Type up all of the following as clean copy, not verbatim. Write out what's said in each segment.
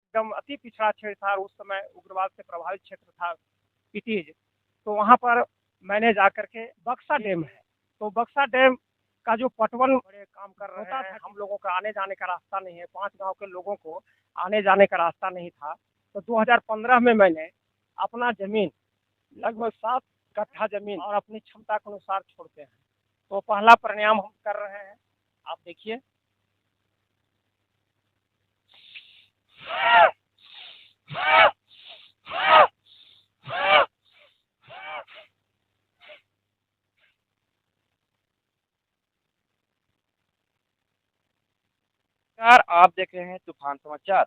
एकदम अति पिछड़ा क्षेत्र था, उस समय उग्रवाद से प्रभावित क्षेत्र था पिटीज। तो वहाँ पर मैंने जाकर के बक्सा डैम है, तो बक्सा डैम का जो पटवन बड़े काम कर रहे हैं, हम लोगों का आने जाने का रास्ता नहीं है, 5 गाँव के लोगों को आने जाने का रास्ता नहीं था। तो 2015 में मैंने अपना ज़मीन लगभग 7 कट्ठा ज़मीन और अपनी क्षमता के अनुसार छोड़ते हैं। तो पहला परिणाम हम कर रहे हैं, आप देखिए। नमस्कार, आप देख रहे हैं तूफान समाचार।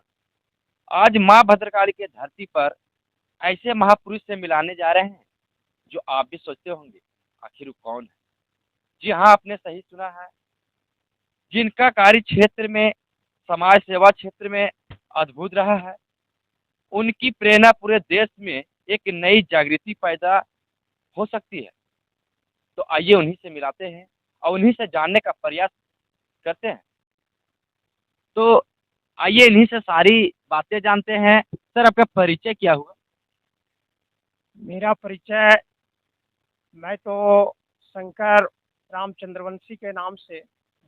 आज माँ भद्रकाली के धरती पर ऐसे महापुरुष से मिलाने जा रहे हैं जो आप भी सोचते होंगे आखिर वो कौन है। जी हाँ, आपने सही सुना है। जिनका कार्य क्षेत्र में, समाज सेवा क्षेत्र में अद्भुत रहा है, उनकी प्रेरणा पूरे देश में एक नई जागृति पैदा हो सकती है। तो आइए उन्हीं से मिलाते हैं और उन्हीं से जानने का प्रयास करते हैं। तो आइए इन्हीं से सारी बातें जानते हैं। सर, आपका परिचय क्या हुआ? मेरा परिचय, मैं तो शंकर रामचंद्रवंशी के नाम से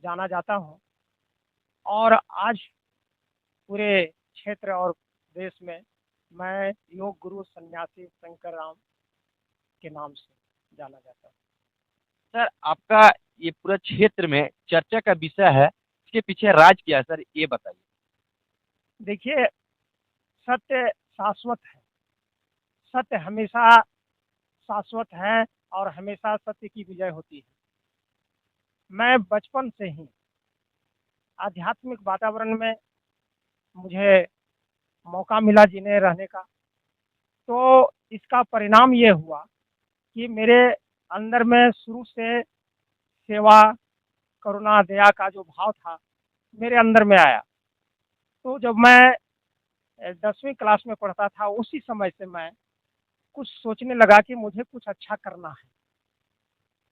जाना जाता हूँ, और आज पूरे क्षेत्र और देश में मैं योग गुरु सन्यासी शंकर राम के नाम से जाना जाता हूँ। सर, आपका ये पूरा क्षेत्र में चर्चा का विषय है, इसके पीछे राज क्या है सर, ये बताइए। देखिए, सत्य शाश्वत है, सत्य हमेशा शाश्वत है, और हमेशा सत्य की विजय होती है। मैं बचपन से ही आध्यात्मिक वातावरण में मुझे मौका मिला जीने रहने का। तो इसका परिणाम ये हुआ कि मेरे अंदर में शुरू से सेवा, करुणा, दया का जो भाव था मेरे अंदर में आया। तो जब मैं 10वीं क्लास में पढ़ता था, उसी समय से मैं कुछ सोचने लगा कि मुझे कुछ अच्छा करना है।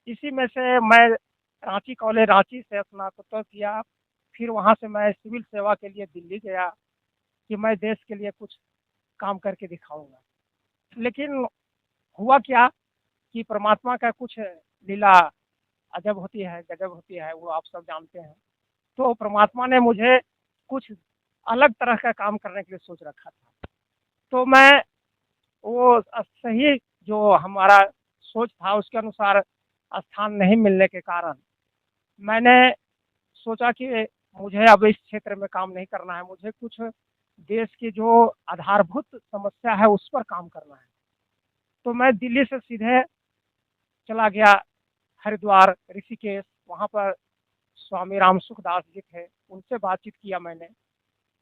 इसी में से मैं रांची कॉलेज, रांची से स्नातकोत्तर किया। फिर वहाँ से मैं सिविल सेवा के लिए दिल्ली गया कि मैं देश के लिए कुछ काम करके दिखाऊंगा। लेकिन हुआ क्या कि परमात्मा का कुछ लीला अजब होती है, गजब होती है, वो आप सब जानते हैं। तो परमात्मा ने मुझे कुछ अलग तरह का काम करने के लिए सोच रखा था। तो मैं वो सही जो हमारा सोच था उसके अनुसार स्थान नहीं मिलने के कारण मैंने सोचा कि मुझे अब इस क्षेत्र में काम नहीं करना है, मुझे कुछ देश की जो आधारभूत समस्या है उस पर काम करना है। तो मैं दिल्ली से सीधे चला गया हरिद्वार, ऋषिकेश। वहाँ पर स्वामी राम सुखदास जी थे, उनसे बातचीत किया मैंने।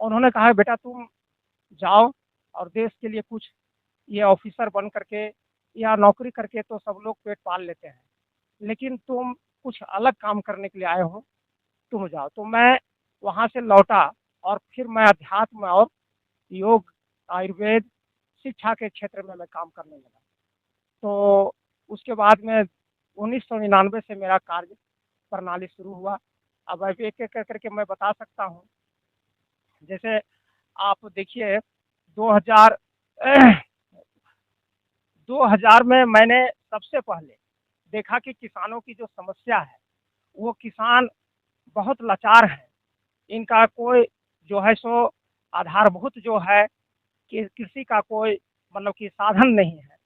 उन्होंने कहा, बेटा तुम जाओ और देश के लिए कुछ, ये ऑफिसर बन करके या नौकरी करके तो सब लोग पेट पाल लेते हैं, लेकिन तुम कुछ अलग काम करने के लिए आए हो, तुम जाओ। तो मैं वहाँ से लौटा और फिर मैं अध्यात्म और योग, आयुर्वेद, शिक्षा के क्षेत्र में मैं काम करने लगा। तो उसके बाद में 1999 से मेरा कार्य प्रणाली शुरू हुआ। अब एक एक करके मैं बता सकता हूँ। जैसे आप देखिए, 2000 2000 में मैंने सबसे पहले देखा कि किसानों की जो समस्या है, वो किसान बहुत लाचार हैं। इनका कोई जो है सो आधारभूत जो है कि कृषि का कोई मतलब कि साधन नहीं है।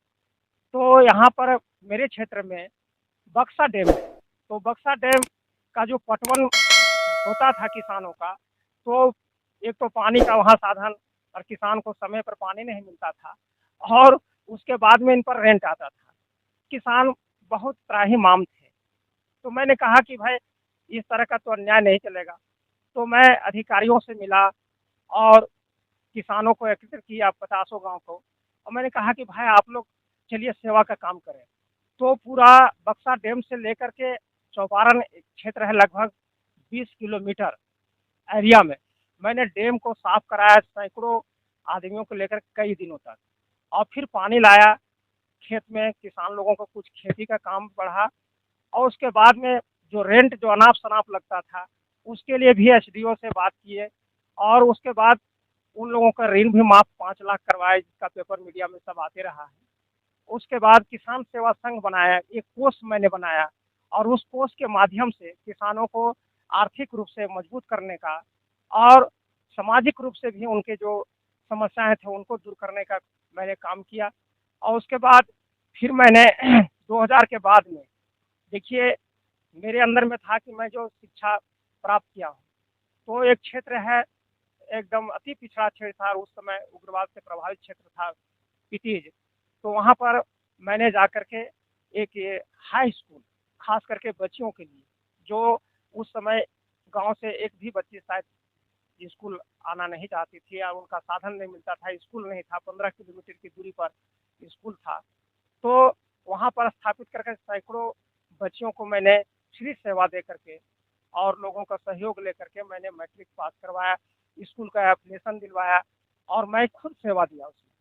तो यहाँ पर मेरे क्षेत्र में बक्सा डैम है। तो बक्सा डैम का जो पटवन होता था किसानों का, तो एक तो पानी का वहाँ साधन, और किसान को समय पर पानी नहीं मिलता था, और उसके बाद में इन पर रेंट आता था। किसान बहुत त्राहिमाम थे। तो मैंने कहा कि भाई इस तरह का तो अन्याय नहीं चलेगा। तो मैं अधिकारियों से मिला और किसानों को एकत्रित किया, 50 गाँव को, और मैंने कहा कि भाई आप लोग चलिए सेवा का काम करें। तो पूरा बक्सा डैम से लेकर के चौपारण क्षेत्र है, लगभग 20 किलोमीटर एरिया में मैंने डैम को साफ कराया, सैकड़ों आदमियों को लेकर कई दिनों तक, और फिर पानी लाया खेत में। किसान लोगों को कुछ खेती का काम बढ़ा, और उसके बाद में जो रेंट जो अनाप शनाप लगता था उसके लिए भी एसडीओ से बात किए। और उसके बाद उन लोगों का ऋण भी माफ 5 लाख करवाया, जिसका पेपर मीडिया में सब आते रहा है। उसके बाद किसान सेवा संघ बनाया, एक कोष मैंने बनाया, और उस कोष के माध्यम से किसानों को आर्थिक रूप से मजबूत करने का और सामाजिक रूप से भी उनके जो समस्याएं थे उनको दूर करने का मैंने काम किया। और उसके बाद फिर मैंने 2000 के बाद में, देखिए, मेरे अंदर में था कि मैं जो शिक्षा प्राप्त किया हूँ, तो एक क्षेत्र है एकदम अति पिछड़ा क्षेत्र था, उस समय उग्रवाद से प्रभावित क्षेत्र था, पिटीज। तो वहाँ पर मैंने जा कर के एक ये हाई स्कूल, खास करके बच्चियों के लिए, जो उस समय गांव से एक भी बच्ची शायद स्कूल आना नहीं चाहती थी, या उनका साधन नहीं मिलता था, स्कूल नहीं था, 15 किलोमीटर की दूरी पर स्कूल था। तो वहाँ पर स्थापित करके सैकड़ों बच्चियों को मैंने फ्री सेवा दे करके और लोगों का सहयोग लेकर के मैंने मैट्रिक पास करवाया, स्कूल का एप्लीकेशन दिलवाया, और मैं खुद सेवा दिया उसमें।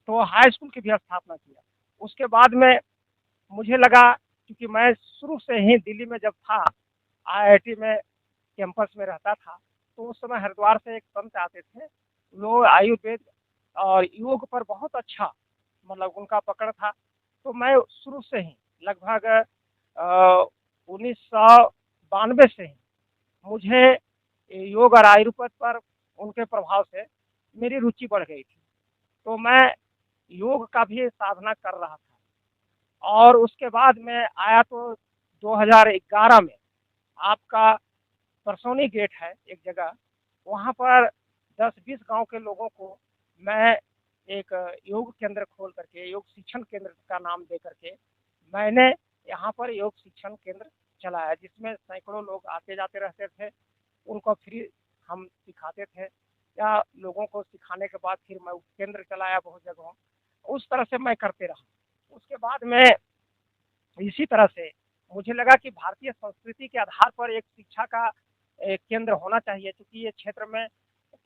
तो हाई स्कूल की भी स्थापना किया। उसके बाद में मुझे लगा, क्योंकि मैं शुरू से ही दिल्ली में जब था, आईआईटी में कैंपस में रहता था, तो उस समय हरिद्वार से एक संत आते थे, लोग आयुर्वेद और योग पर बहुत अच्छा मतलब उनका पकड़ था। तो मैं शुरू से ही लगभग 1992 से ही मुझे योग और आयुर्वेद पर उनके प्रभाव से मेरी रुचि बढ़ गई थी। तो मैं योग का भी साधना कर रहा था। और उसके बाद में आया तो 2011 में आपका परसौनी गेट है एक जगह, वहाँ पर 10-20 गांव के लोगों को मैं एक योग केंद्र खोल करके, योग शिक्षण केंद्र का नाम दे करके मैंने यहाँ पर योग शिक्षण केंद्र चलाया, जिसमें सैकड़ों लोग आते जाते रहते थे। उनको फ्री हम सिखाते थे, या लोगों को सिखाने के बाद फिर मैं केंद्र चलाया बहुत जगहों। उस तरह से मैं करते रहा। उसके बाद में इसी तरह से मुझे लगा कि भारतीय संस्कृति के आधार पर एक शिक्षा का एक केंद्र होना चाहिए, क्योंकि ये क्षेत्र में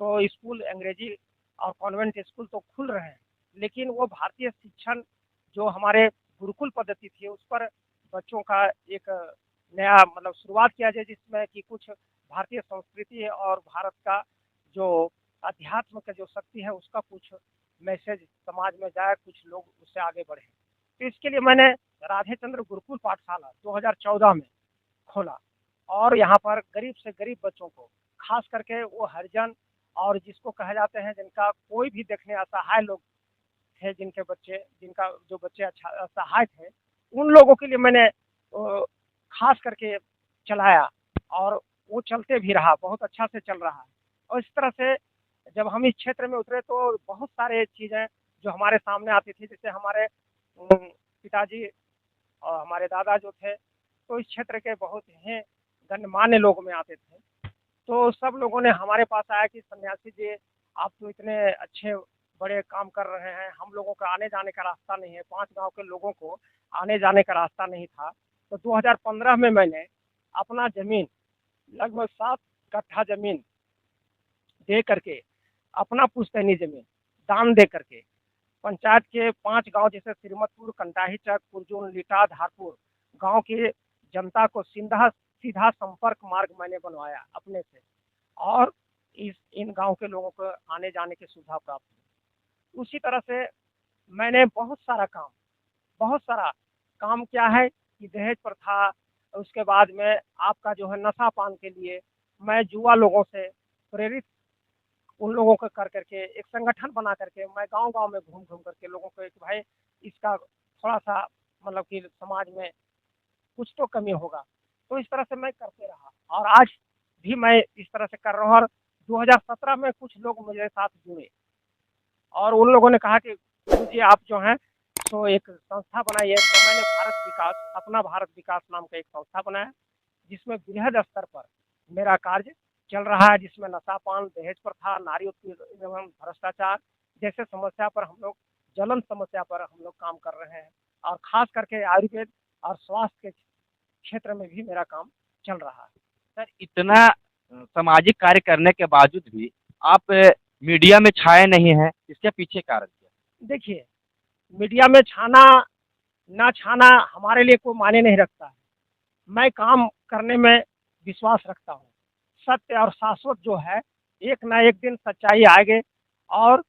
तो स्कूल अंग्रेजी और कॉन्वेंट स्कूल तो खुल रहे हैं, लेकिन वो भारतीय शिक्षण जो हमारे गुरुकुल पद्धति थी उस पर बच्चों का एक नया मतलब शुरुआत किया जाए, जिसमें कि कुछ भारतीय संस्कृति और भारत का जो अध्यात्म का जो शक्ति है उसका कुछ मैसेज समाज में जाए, कुछ लोग उससे आगे बढ़े। तो इसके लिए मैंने राधे चंद्र गुरुकुल पाठशाला 2014 में खोला, और यहाँ पर गरीब से गरीब बच्चों को, खास करके वो हरिजन और जिसको कहे जाते हैं जिनका कोई भी देखने असहाय लोग थे, जिनके बच्चे जिनका जो बच्चे असहाय थे, उन लोगों के लिए मैंने खास करके चलाया, और वो चलते भी रहा, बहुत अच्छा से चल रहा है। और इस तरह से जब हम इस क्षेत्र में उतरे तो बहुत सारे चीज़ें जो हमारे सामने आती थी, जैसे हमारे पिताजी और हमारे दादा जो थे, तो इस क्षेत्र के बहुत ही गणमान्य लोग में आते थे। तो सब लोगों ने हमारे पास आया कि सन्यासी जी, आप तो इतने अच्छे बड़े काम कर रहे हैं, हम लोगों का आने जाने का रास्ता नहीं है, 5 गांव के लोगों को आने जाने का रास्ता नहीं था। तो 2015 में मैंने अपना ज़मीन, लगभग 7 कट्ठा ज़मीन दे करके, अपना पुश्तैनी ज़मीन दान दे करके, पंचायत के 5 गांव जैसे श्रीमतपुर, कंटाही चक, कुरजून, लीटा, धारपुर गांव की जनता को सीधा संपर्क मार्ग मैंने बनवाया अपने से, और इन गांव के लोगों को आने जाने की सुविधा प्राप्त हुई। उसी तरह से मैंने बहुत सारा काम किया है कि दहेज प्रथा, उसके बाद में आपका जो है नशा पान के लिए मैं युवा लोगों से प्रेरित, उन लोगों को कर करके एक संगठन बना करके मैं गांव-गांव में घूम करके लोगों को, एक भाई इसका थोड़ा-सा मतलब कि समाज में कुछ तो कमी होगा। तो इस तरह से मैं करते रहा, और आज भी मैं इस तरह से कर रहा हूँ। और 2017 में कुछ लोग मेरे साथ जुड़े, और उन लोगों ने कहा कि गुरुजी आप जो हैं सो एक संस्था बनाइए। तो मैंने अपना भारत विकास नाम का एक संस्था बनाया, जिसमें बृहद स्तर पर मेरा कार्य चल रहा है, जिसमें नशा पान, दहेज प्रथा, नारी उत्पीड़न एवं भ्रष्टाचार जैसे समस्या पर हम लोग, ज्वलन समस्या पर हम लोग काम कर रहे हैं, और खास करके आयुर्वेद और स्वास्थ्य के क्षेत्र में भी मेरा काम चल रहा है। सर, इतना सामाजिक कार्य करने के बावजूद भी आप मीडिया में छाए नहीं हैं, इसके पीछे कारण क्या है? देखिए, मीडिया में छाना ना छाना हमारे लिए कोई मायने नहीं रखता है। मैं काम करने में विश्वास रखता हूँ। सत्य और शाश्वत जो है, एक ना एक दिन सच्चाई आएगी, और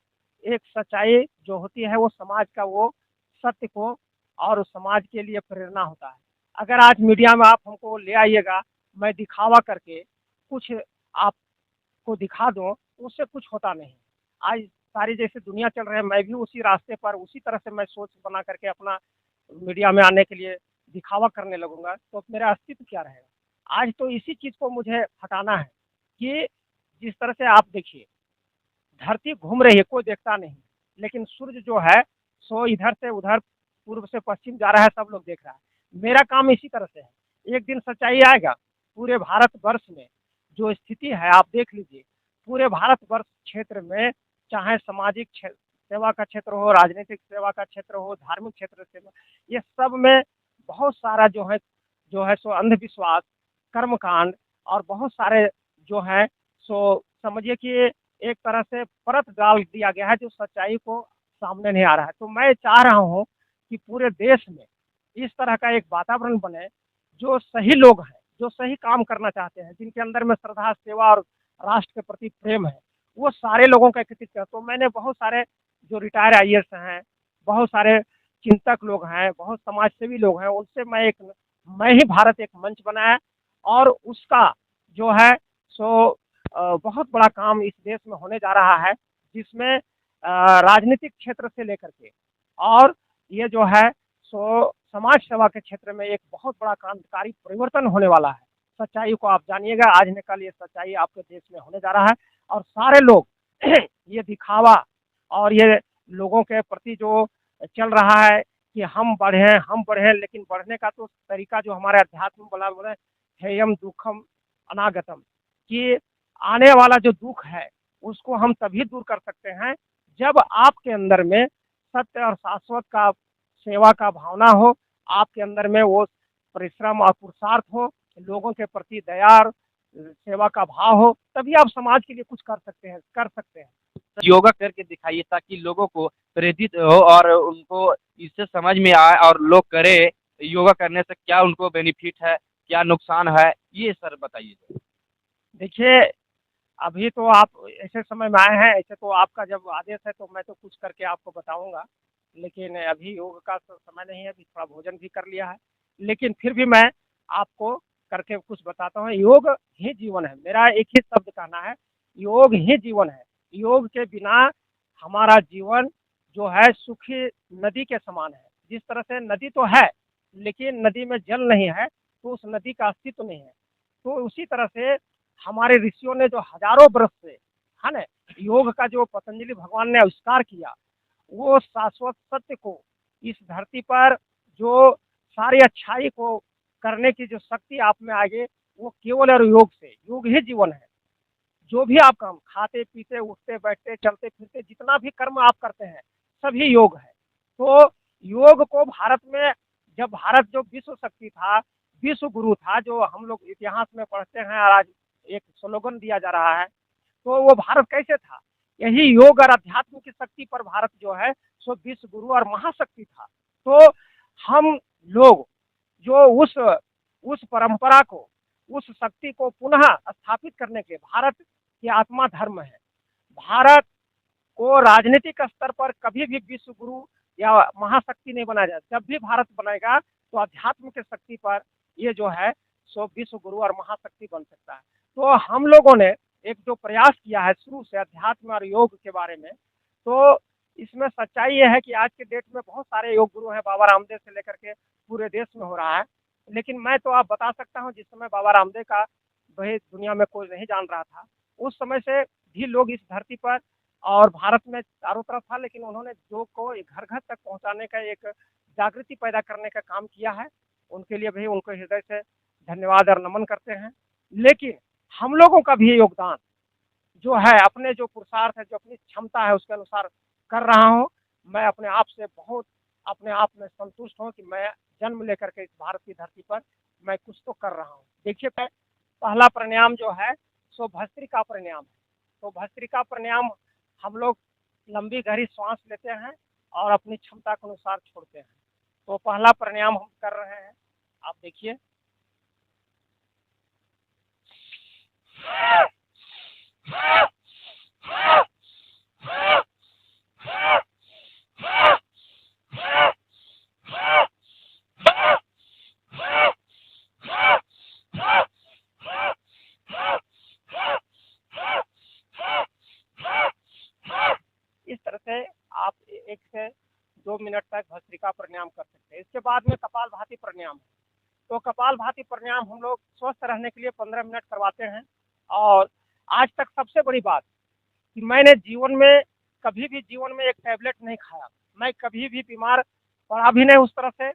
एक सच्चाई जो होती है वो समाज का वो सत्य को और समाज के लिए प्रेरणा होता है। अगर आज मीडिया में आप हमको ले आइएगा, मैं दिखावा करके कुछ आपको दिखा दूँ, उससे कुछ होता नहीं। आज सारी जैसे दुनिया चल रही है, मैं भी उसी रास्ते पर उसी तरह से मैं सोच बना करके अपना मीडिया में आने के लिए दिखावा करने लगूँगा, तो मेरा अस्तित्व क्या रहेगा? आज तो इसी चीज़ को मुझे हटाना है कि जिस तरह से आप देखिए, धरती घूम रही है, कोई देखता नहीं, लेकिन सूर्य जो है सो इधर से उधर पूर्व से पश्चिम जा रहा है, सब लोग देख रहा है। मेरा काम इसी तरह से है। एक दिन सच्चाई आएगा, पूरे भारतवर्ष में जो स्थिति है आप देख लीजिए, पूरे भारतवर्ष क्षेत्र में, चाहे सामाजिक सेवा का क्षेत्र हो, राजनीतिक सेवा का क्षेत्र हो, धार्मिक क्षेत्र सेवा, ये सब में बहुत सारा जो है सो अंधविश्वास, कर्मकांड और बहुत सारे जो है सो समझिए कि एक तरह से परत डाल दिया गया है जो सच्चाई को सामने नहीं आ रहा है। तो मैं चाह रहा हूँ कि पूरे देश में इस तरह का एक वातावरण बने, जो सही लोग हैं, जो सही काम करना चाहते हैं, जिनके अंदर में श्रद्धा, सेवा और राष्ट्र के प्रति प्रेम है, वो सारे लोगों का एकत्रित किया। तो मैंने बहुत सारे जो रिटायर आईएएस हैं, बहुत सारे चिंतक लोग हैं, बहुत समाजसेवी लोग हैं, उनसे मैं ही भारत एक मंच बनाया और उसका जो है सो बहुत बड़ा काम इस देश में होने जा रहा है, जिसमें राजनीतिक क्षेत्र से लेकर के और ये जो है सो समाज सेवा के क्षेत्र में एक बहुत बड़ा क्रांतिकारी परिवर्तन होने वाला है। सच्चाई को आप जानिएगा, आज न कल ये सच्चाई आपके देश में होने जा रहा है और सारे लोग ये दिखावा और ये लोगों के प्रति जो चल रहा है कि हम बढ़ें, लेकिन बढ़ने का तो तरीका जो हमारे अध्यात्म बोला बोले हेयम दुखम अनागतम, कि आने वाला जो दुख है उसको हम तभी दूर कर सकते हैं जब आपके अंदर में सत्य और शाश्वत का सेवा का भावना हो, आपके अंदर में वो परिश्रम और पुरुषार्थ हो, लोगों के प्रति दया और सेवा का भाव हो, तभी आप समाज के लिए कुछ कर सकते हैं। योगा करके दिखाइए ताकि लोगों को प्रेरित हो और उनको इससे समझ में आए और लोग करें। योगा करने से क्या उनको बेनिफिट है, क्या नुकसान है, ये सर बताइए। देखिए, अभी तो आप ऐसे समय में आए हैं, ऐसे तो आपका जब आदेश है तो मैं तो कुछ करके आपको बताऊंगा, लेकिन अभी योग का समय नहीं है, अभी थोड़ा भोजन भी कर लिया है, लेकिन फिर भी मैं आपको करके कुछ बताता हूँ। योग ही जीवन है, मेरा एक ही शब्द कहना है, योग ही जीवन है। योग के बिना हमारा जीवन जो है सूखी नदी के समान है। जिस तरह से नदी तो है, लेकिन नदी में जल नहीं है, तो उस नदी का अस्तित्व नहीं है। तो उसी तरह से हमारे ऋषियों ने जो हजारों वर्ष से है ना योग का जो पतंजलि भगवान ने आविष्कार किया, वो शाश्वत सत्य को इस धरती पर जो सारी अच्छाई को करने की जो शक्ति आप में आ गई, वो केवल और योग से, योग ही जीवन है। जो भी आप काम खाते पीते उठते बैठते चलते फिरते जितना भी कर्म आप करते हैं सभी योग है। तो योग को भारत में, जब भारत जो विश्व शक्ति था, विश्व गुरु था, जो हम लोग इतिहास में पढ़ते हैं और आज एक स्लोगन दिया जा रहा है, तो वो भारत कैसे था? यही योग और अध्यात्म की शक्ति पर भारत जो है सो विश्व गुरु और महाशक्ति था। तो हम लोग जो उस परंपरा को, उस शक्ति को पुनः स्थापित करने के, भारत की आत्मा धर्म है। भारत को राजनीतिक स्तर पर कभी भी विश्व गुरु या महाशक्ति नहीं बनाया जाए। जब भी भारत बनेगा तो अध्यात्म के शक्ति पर ये जो है सो विश्व गुरु और महाशक्ति बन सकता है। तो हम लोगों ने एक जो प्रयास किया है शुरू से अध्यात्म और योग के बारे में, तो इसमें सच्चाई ये है कि आज के डेट में बहुत सारे योग गुरु हैं, बाबा रामदेव से लेकर के पूरे देश में हो रहा है। लेकिन मैं तो आप बता सकता हूँ, जिस समय बाबा रामदेव का वही दुनिया में कोई नहीं जान रहा था, उस समय से भी लोग इस धरती पर और भारत में चारों तरफ था, लेकिन उन्होंने योग को घर घर तक पहुंचाने का एक जागृति पैदा करने का काम किया है। उनके लिए भी उनको हृदय से धन्यवाद और नमन करते हैं। लेकिन हम लोगों का भी योगदान जो है, अपने जो पुरुषार्थ है, जो अपनी क्षमता है उसके अनुसार कर रहा हूँ। मैं अपने आप से बहुत अपने आप में संतुष्ट हूँ कि मैं जन्म लेकर के इस भारत की धरती पर मैं कुछ तो कर रहा हूँ। देखिए, पहला प्राणायाम जो है सो भस्त्रिका प्राणायाम है। तो भस्त्रिका प्राणायाम हम लोग लंबी गहरी सांस लेते हैं और अपनी क्षमता के अनुसार छोड़ते हैं। तो पहला प्राणायाम हम कर रहे हैं, आप देखिए। से आप 1 से 2 मिनट तक भस्त्रिका प्राणायाम कर सकते हैं। इसके बाद में कपालभाति प्राणायाम है। तो कपालभाति प्राणायाम हम लोग स्वस्थ रहने के लिए 15 मिनट करवाते हैं। और आज तक सबसे बड़ी बात कि मैंने जीवन में एक टैबलेट नहीं खाया। मैं कभी भी बीमार पड़ा भी नहीं उस तरह से।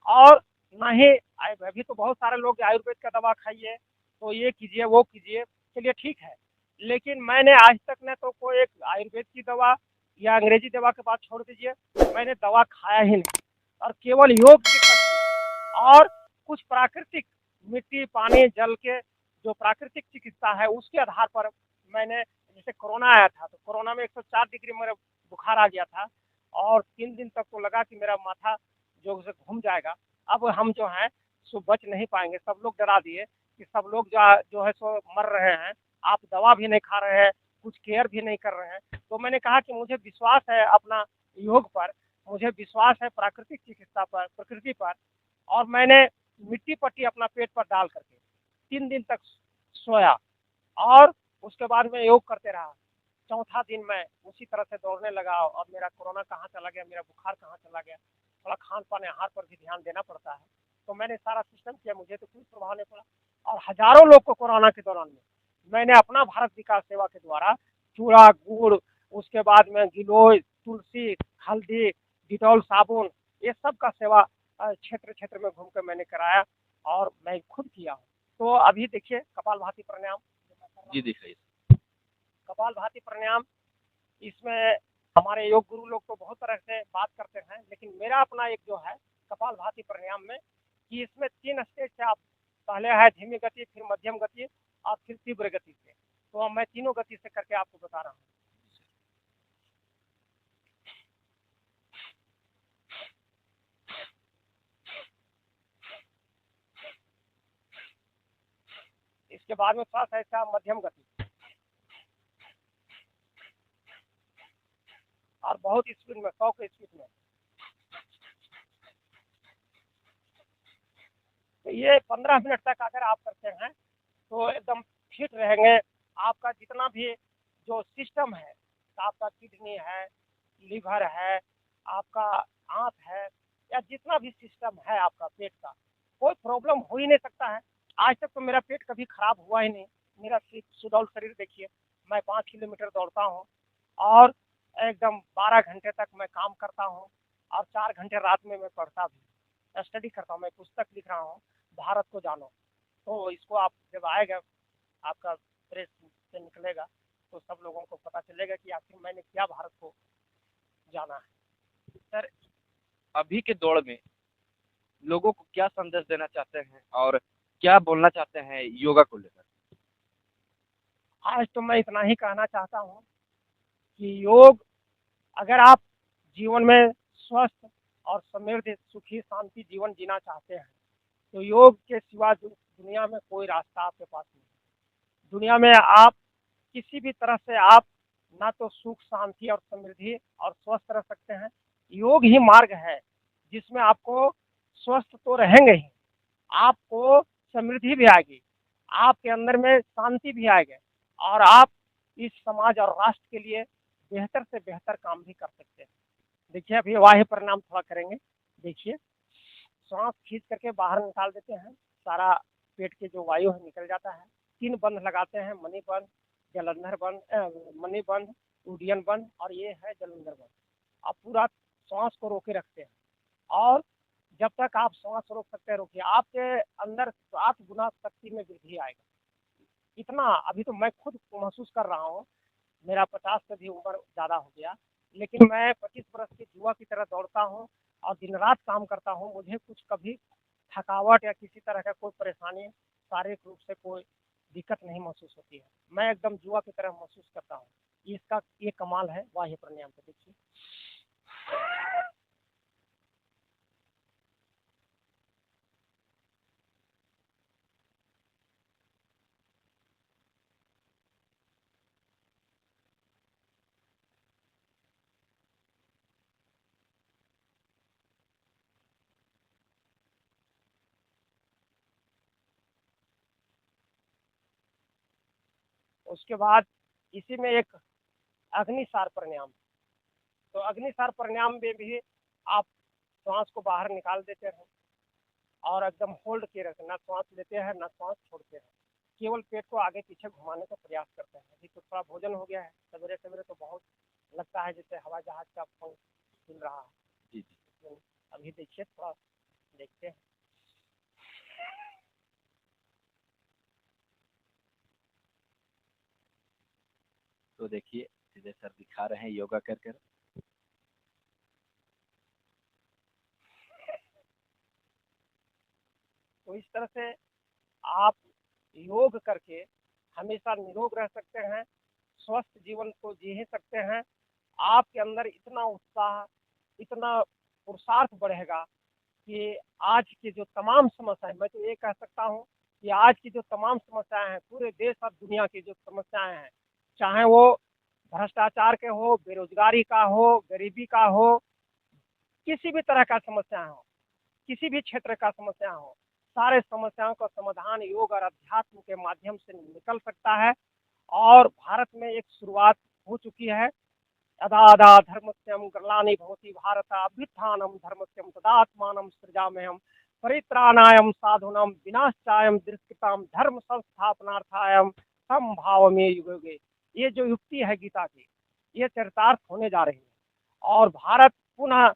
और ना ही अभी तो बहुत सारे लोग आयुर्वेद का दवा खाइए, तो ये कीजिए वो कीजिए, चलिए ठीक है, लेकिन मैंने आज तक न तो कोई एक आयुर्वेद की दवा या अंग्रेजी दवा के बाद छोड़ दीजिए, मैंने दवा खाया ही नहीं। और केवल योग की शक्ति और कुछ प्राकृतिक मिट्टी पानी जल के जो प्राकृतिक चिकित्सा है उसके आधार पर मैंने, जैसे कोरोना आया था तो कोरोना में 104 डिग्री मेरा बुखार आ गया था और 3 दिन तक तो लगा कि मेरा माथा जो से घूम जाएगा। अब हम जो है सो बच नहीं पाएंगे, सब लोग डरा दिए कि सब लोग जो है सो मर रहे हैं, आप दवा भी नहीं खा रहे हैं, कुछ केयर भी नहीं कर रहे हैं। तो मैंने कहा कि मुझे विश्वास है अपना योग पर, मुझे विश्वास है प्राकृतिक चिकित्सा पर, प्रकृति पर। और मैंने मिट्टी पट्टी अपना पेट पर डाल करके 3 दिन तक सोया और उसके बाद मैं योग करते रहा। चौथा दिन मैं उसी तरह से दौड़ने लगा और मेरा कोरोना कहाँ चला गया, मेरा बुखार कहाँ चला गया। थोड़ा खान पान आहार पर भी ध्यान देना पड़ता है, तो मैंने सारा सिस्टम किया, मुझे तो कोई प्रभाव नहीं पड़ा। और हजारों लोग को कोरोना के दौरान में मैंने अपना भारत विकास सेवा के द्वारा चूड़ा गुड़, उसके बाद में गिलोय, तुलसी, हल्दी, डिटॉल साबुन, ये सब का सेवा क्षेत्र क्षेत्र में घूम कर मैंने कराया और मैं खुद किया हूँ। तो अभी देखिए कपालभाति प्राणायाम जी दिखाइए। कपालभाति प्राणायाम, इसमें हमारे योग गुरु लोग तो बहुत तरह से बात करते हैं, लेकिन मेरा अपना एक जो है कपालभाति प्राणायाम में कि इसमें 3 स्टेज से आप, पहले है धीमी गति, फिर मध्यम गति और फिर तीव्र गति से। तो मैं तीनों गति से करके आपको बता रहा हूँ। इसके बाद में थोड़ा सा ऐसा मध्यम गति और बहुत स्पीड में, 100 के स्पीड में। तो ये 15 मिनट तक अगर आप करते हैं तो एकदम फिट रहेंगे। आपका जितना भी जो सिस्टम है, आपका किडनी है, लीवर है, आपका आंत है, या जितना भी सिस्टम है आपका पेट का, कोई प्रॉब्लम हो ही नहीं सकता है। आज तक तो मेरा पेट कभी खराब हुआ ही नहीं। मेरा सुडौल शरीर देखिए, मैं 5 किलोमीटर दौड़ता हूँ और एकदम 12 घंटे तक मैं काम करता हूँ और 4 घंटे रात में मैं पढ़ता भी, स्टडी करता हूँ। मैं पुस्तक लिख रहा हूँ, भारत को जानो। तो इसको आप जब आएगा, आपका प्रेस से निकलेगा, तो सब लोगों को पता चलेगा कि आखिर मैंने क्या भारत को जाना है। सर, अभी के दौर में लोगों को क्या संदेश देना चाहते हैं और क्या बोलना चाहते हैं योगा को लेकर? आज तो मैं इतना ही कहना चाहता हूँ कि योग, अगर आप जीवन में स्वस्थ और समृद्ध सुखी शांति जीवन जीना चाहते हैं तो योग के सिवा दुनिया में कोई रास्ता आपके पास नहीं है। दुनिया में आप किसी भी तरह से आप ना तो सुख शांति और समृद्धि और स्वस्थ रह सकते हैं। योग ही मार्ग है जिसमें आपको स्वस्थ तो रहेंगे ही, आपको समृद्धि भी आएगी, आपके अंदर में शांति भी आएगी और आप इस समाज और राष्ट्र के लिए बेहतर से बेहतर काम भी कर सकते हैं। देखिए अभी वायु परिणाम थोड़ा करेंगे। देखिए, सांस खींच करके बाहर निकाल देते हैं, सारा पेट के जो वायु है निकल जाता है। 3 बंद लगाते हैं, मणि बंद, जलंधर बंद, मणि बंद, उड्डयन बंद और ये है जलंधर बंद। आप पूरा सांस को रोके रखते हैं और जब तक आप सांस रोक सकते हैं रोकिए, आपके अंदर 7 गुना शक्ति में वृद्धि आएगा। इतना अभी तो मैं खुद महसूस कर रहा हूँ। मेरा 50 से भी उम्र ज़्यादा हो गया, लेकिन मैं 25 बरस के युवा की तरह दौड़ता हूँ और दिन रात काम करता हूँ। मुझे कुछ कभी थकावट या किसी तरह का कोई परेशानी, शारीरिक रूप से कोई दिक्कत नहीं महसूस होती है। मैं एकदम युवा की तरह महसूस करता हूँ। इसका ये कमाल है वाह्य प्राणायाम का। देखिए, उसके बाद इसी में एक अग्निसार प्राणायाम, तो अग्निसार प्राणायाम में भी आप श्वास को बाहर निकाल देते हैं और एकदम होल्ड किए रहते हैं, ना श्वास लेते हैं ना श्वास छोड़ते हैं, केवल पेट को आगे पीछे घुमाने का प्रयास करते हैं। अभी तो थोड़ा भोजन हो गया है, सवेरे सवेरे तो बहुत लगता है जैसे हवाई जहाज का पंख हिल रहा है। जी जी। तो अभी देखिए, थोड़ा देखते हैं। तो देखिए सीधे सर दिखा रहे हैं योगा कर कर। तो इस तरह से आप योग करके हमेशा निरोग रह सकते हैं, स्वस्थ जीवन को जी ही सकते हैं। आपके अंदर इतना उत्साह, इतना पुरुषार्थ बढ़ेगा कि आज की जो तमाम समस्याएं, मैं तो ये कह सकता हूँ कि आज की जो तमाम समस्याएं हैं, पूरे देश और दुनिया की जो समस्याएं हैं, चाहे वो भ्रष्टाचार के हो, बेरोजगारी का हो, गरीबी का हो, किसी भी तरह का समस्या हो, किसी भी क्षेत्र का समस्या हो, सारे समस्याओं का समाधान योग और अध्यात्म के माध्यम से निकल सकता है। और भारत में एक शुरुआत हो चुकी है। यदा यदा धर्मस्यम ग्लानि भवति भारत अभ्युत्थानं धर्मस्यम तदात्मानं सृजाम्यहम् परित्राणाय साधूनां विनाशाय दुष्कृतां धर्म संस्थापनार्थाय संभावमे युगे युगे। ये जो युक्ति है गीता की, ये चरितार्थ होने जा रही है और भारत पुनः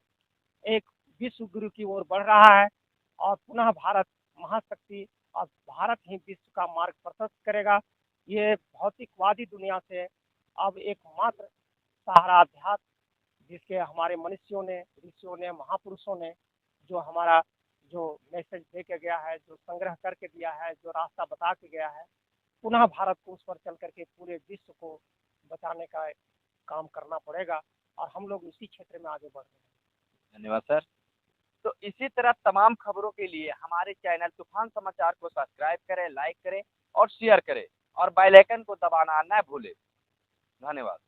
एक विश्व गुरु की ओर बढ़ रहा है और पुनः भारत महाशक्ति और भारत ही विश्व का मार्ग प्रशस्त करेगा। ये भौतिकवादी दुनिया से अब एकमात्र सहारा अध्यात्म, जिसके हमारे मनुष्यों ने, ऋषियों ने, महापुरुषों ने जो हमारा जो मैसेज दे के गया है, जो संग्रह करके दिया है, जो रास्ता बता के गया है, पुनः भारत को उस पर चल करके पूरे विश्व को बचाने का काम करना पड़ेगा और हम लोग इसी क्षेत्र में आगे बढ़ रहे हैं। धन्यवाद सर। तो इसी तरह तमाम खबरों के लिए हमारे चैनल तूफान समाचार को सब्सक्राइब करें, लाइक करें और शेयर करें और बेल आइकन को दबाना न भूलें। धन्यवाद।